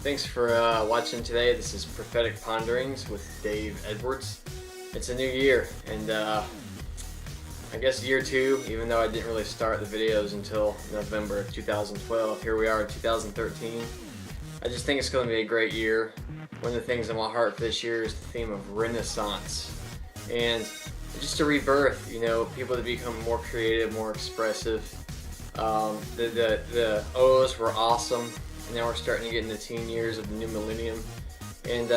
Thanks for watching today. This is Prophetic Ponderings with Dave Edwards. It's a new year, and I guess year two, even though I didn't really start the videos until November of 2012. Here we are in 2013. I just think it's going to be a great year. One of the things in my heart for this year is the theme of Renaissance. And just a rebirth, people to become more creative, more expressive. The O's were awesome. And now we're starting to get in the teen years of the new millennium. And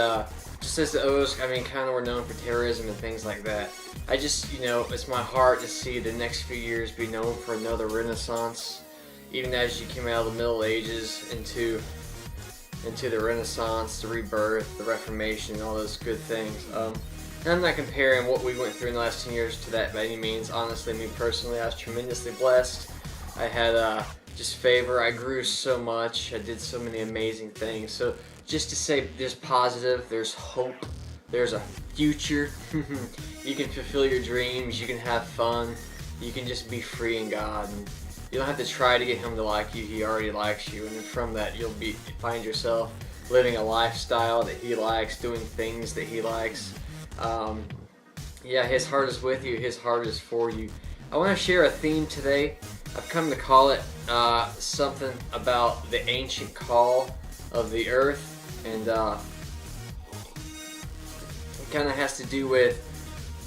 just as the O's, kind of were known for terrorism and things like that. I just, it's my heart to see the next few years be known for another Renaissance. Even as you came out of the Middle Ages into the Renaissance, the rebirth, the Reformation, all those good things. And I'm not comparing what we went through in the last 10 years to that by any means. Honestly, me personally, I was tremendously blessed. I had just favor. I grew so much. I did so many amazing things. So just to say there's positive, there's hope, there's a future. You can fulfill your dreams, you can have fun, you can just be free in God. And you don't have to try to get Him to like you. He already likes you. And from that, you'll find yourself living a lifestyle that He likes, doing things that He likes. Yeah, His heart is with you. His heart is for you. I want to share a theme today. I've come to call it something about the ancient call of the earth, and it kind of has to do with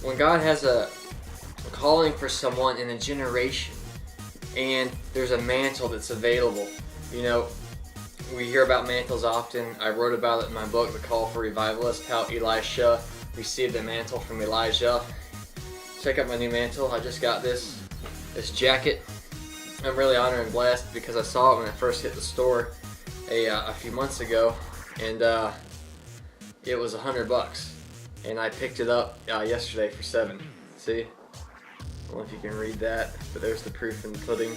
when God has a calling for someone in a generation, and there's a mantle that's available. We hear about mantles often. I wrote about it in my book, The Call for Revivalist, how Elisha received the mantle from Elijah. Check out my new mantle. I just got this jacket. I'm really honored and blessed because I saw it when I first hit the store a few months ago, and it was $100, and I picked it up yesterday for $7. See? I don't know if you can read that, but there's the proof in the pudding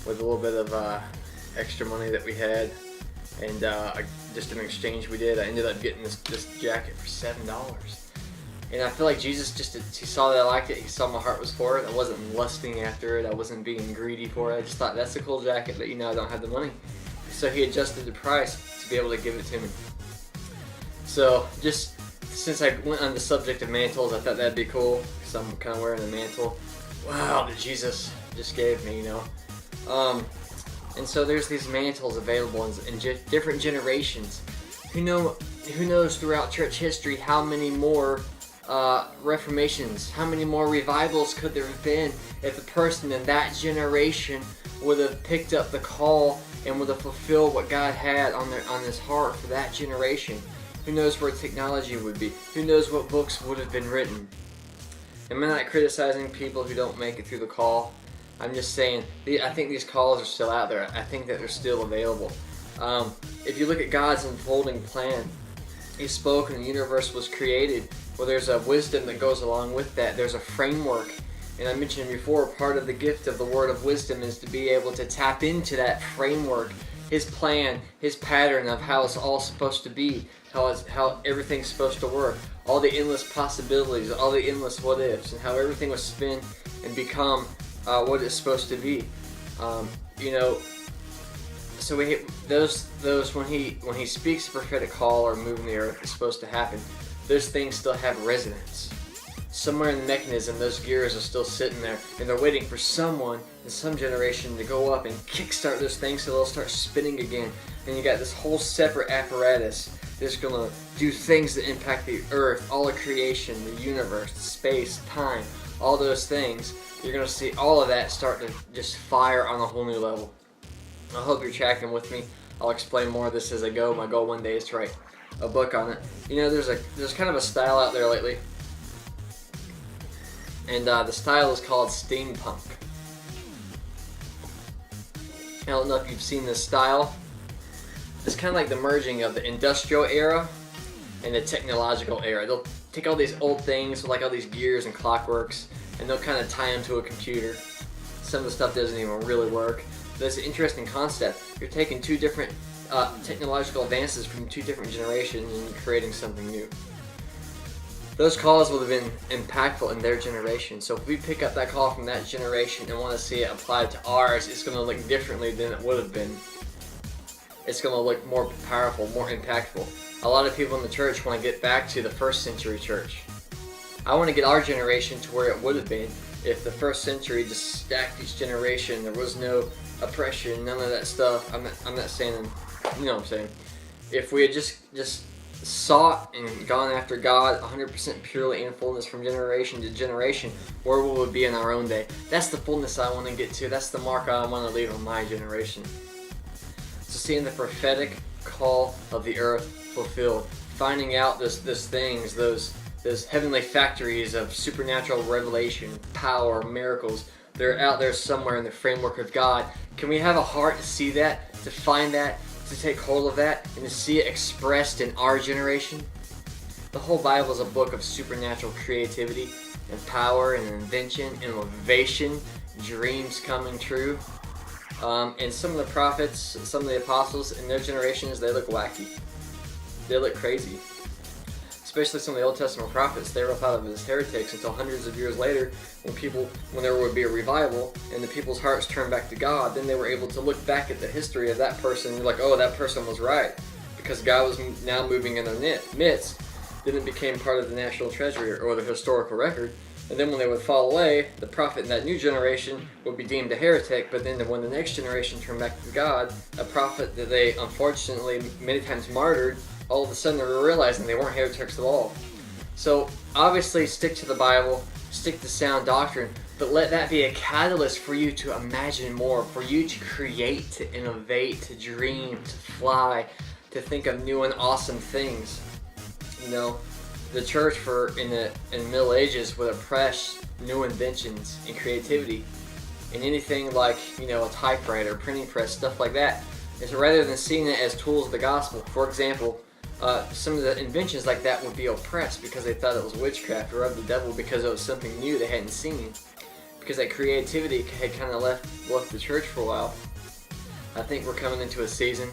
with a little bit of extra money that we had, and just an exchange we did. I ended up getting this jacket for $7. And I feel like Jesus He saw that I liked it. He saw my heart was for it. I wasn't lusting after it. I wasn't being greedy for it. I just thought, that's a cool jacket, but I don't have the money. So He adjusted the price to be able to give it to me. So just since I went on the subject of mantles, I thought that'd be cool because I'm kind of wearing a mantle. Wow, that Jesus just gave me, And so there's these mantles available in different generations. Who knows throughout church history how many more reformations, how many more revivals could there have been if the person in that generation would have picked up the call and would have fulfilled what God had on His heart for that generation. Who knows where technology would be? Who knows what books would have been written? Am I not criticizing people who don't make it through the call? I'm just saying, I think these calls are still out there. I think that they're still available. If you look at God's unfolding plan, He spoke and the universe was created. Well, there's a wisdom that goes along with that. There's a framework. And I mentioned before, part of the gift of the word of wisdom is to be able to tap into that framework, His plan, His pattern of how it's all supposed to be, how everything's supposed to work, all the endless possibilities, all the endless what ifs, and how everything will spin and become what it's supposed to be. So those when he speaks a prophetic call or move in the earth is supposed to happen. Those things still have resonance. Somewhere in the mechanism, those gears are still sitting there, and they're waiting for someone in some generation to go up and kickstart those things so they'll start spinning again. And you got this whole separate apparatus that's going to do things that impact the earth, all of creation, the universe, space, time, all those things. You're going to see all of that start to just fire on a whole new level. I hope you're tracking with me. I'll explain more of this as I go. My goal one day is to write a book on it. There's kind of a style out there lately, and the style is called steampunk. I don't know if you've seen this style. It's kind of like the merging of the industrial era and the technological era. They'll take all these old things, like all these gears and clockworks, and they'll kind of tie them to a computer. Some of the stuff doesn't even really work. But it's an interesting concept. You're taking two different technological advances from two different generations and creating something new. Those calls would have been impactful in their generation. So if we pick up that call from that generation and want to see it applied to ours, it's going to look differently than it would have been. it's going to look more powerful, more impactful. A lot of people in the church want to get back to the first century church. I want to get our generation to where it would have been if the first century just stacked each generation. There was no oppression, none of that stuff. I'm not saying, you know what I'm saying. If we had just sought and gone after God 100% purely in fullness from generation to generation, where will we be in our own day? That's the fullness I want to get to. That's the mark I want to leave on my generation. So seeing the prophetic call of the earth fulfilled, finding out those things, those heavenly factories of supernatural revelation, power, miracles, they're out there somewhere in the framework of God. Can we have a heart to see that, to find that, to take hold of that, and to see it expressed in our generation? The whole Bible is a book of supernatural creativity and power and invention, innovation, dreams coming true. And some of the prophets, some of the apostles in their generations, they look wacky. They look crazy. Especially some of the Old Testament prophets, they were thought of as heretics until hundreds of years later, when there would be a revival and the people's hearts turned back to God, then they were able to look back at the history of that person and like, oh, that person was right, because God was now moving in their midst. Then it became part of the national treasury or the historical record. And then when they would fall away, the prophet in that new generation would be deemed a heretic, but then when the next generation turned back to God, a prophet that they unfortunately many times martyred, all of a sudden they were realizing they weren't heretics at all. So obviously stick to the Bible, stick to sound doctrine, but let that be a catalyst for you to imagine more, for you to create, to innovate, to dream, to fly, to think of new and awesome things. You know, the church in the Middle Ages would oppress new inventions and creativity, and anything like, you know, a typewriter, printing press, stuff like that. And so rather than seeing it as tools of the gospel, for example, some of the inventions like that would be oppressed because they thought it was witchcraft or of the devil, because it was something new they hadn't seen. Because that creativity had kind of left the church for a while. I think we're coming into a season,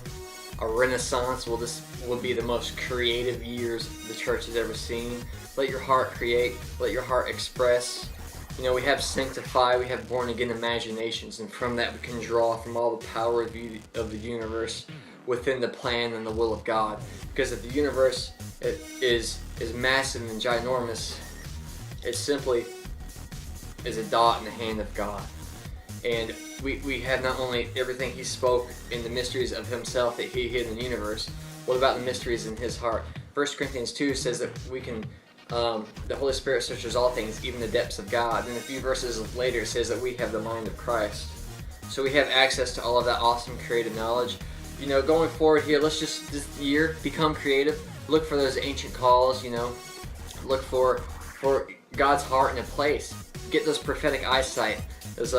a renaissance. This will be the most creative years the church has ever seen. Let your heart create, let your heart express. You know, we have sanctified, we have born again imaginations, and from that we can draw from all the power of the universe within the plan and the will of God. Because if the universe is massive and ginormous, it simply is a dot in the hand of God. And we have not only everything He spoke in the mysteries of Himself that He hid in the universe, what about the mysteries in His heart? 1 Corinthians 2 says that we can, the Holy Spirit searches all things, even the depths of God. And a few verses later it says that we have the mind of Christ. So we have access to all of that awesome creative knowledge. You know, going forward here, let's just this year become creative. Look for those ancient calls, you know. Look for God's heart in a place. Get those prophetic eyesight, those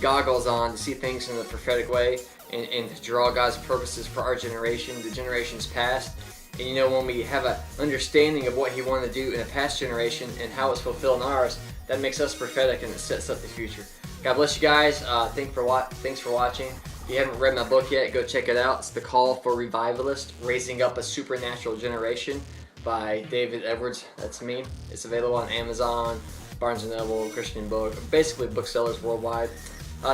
goggles on to see things in the prophetic way, and to draw God's purposes for our generation, the generations past. And you know, when we have an understanding of what He wanted to do in a past generation and how it's fulfilled in ours, that makes us prophetic and it sets up the future. God bless you guys. Thanks for watching. If you haven't read my book yet, go check it out. It's The Call for Revivalist, Raising Up a Supernatural Generation by David Edwards. That's me. It's available on Amazon, Barnes & Noble, Christian Book, basically booksellers worldwide.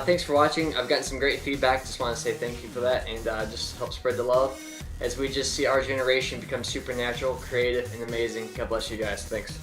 Thanks for watching. I've gotten some great feedback. Just want to say thank you for that, and just help spread the love as we just see our generation become supernatural, creative, and amazing. God bless you guys. Thanks.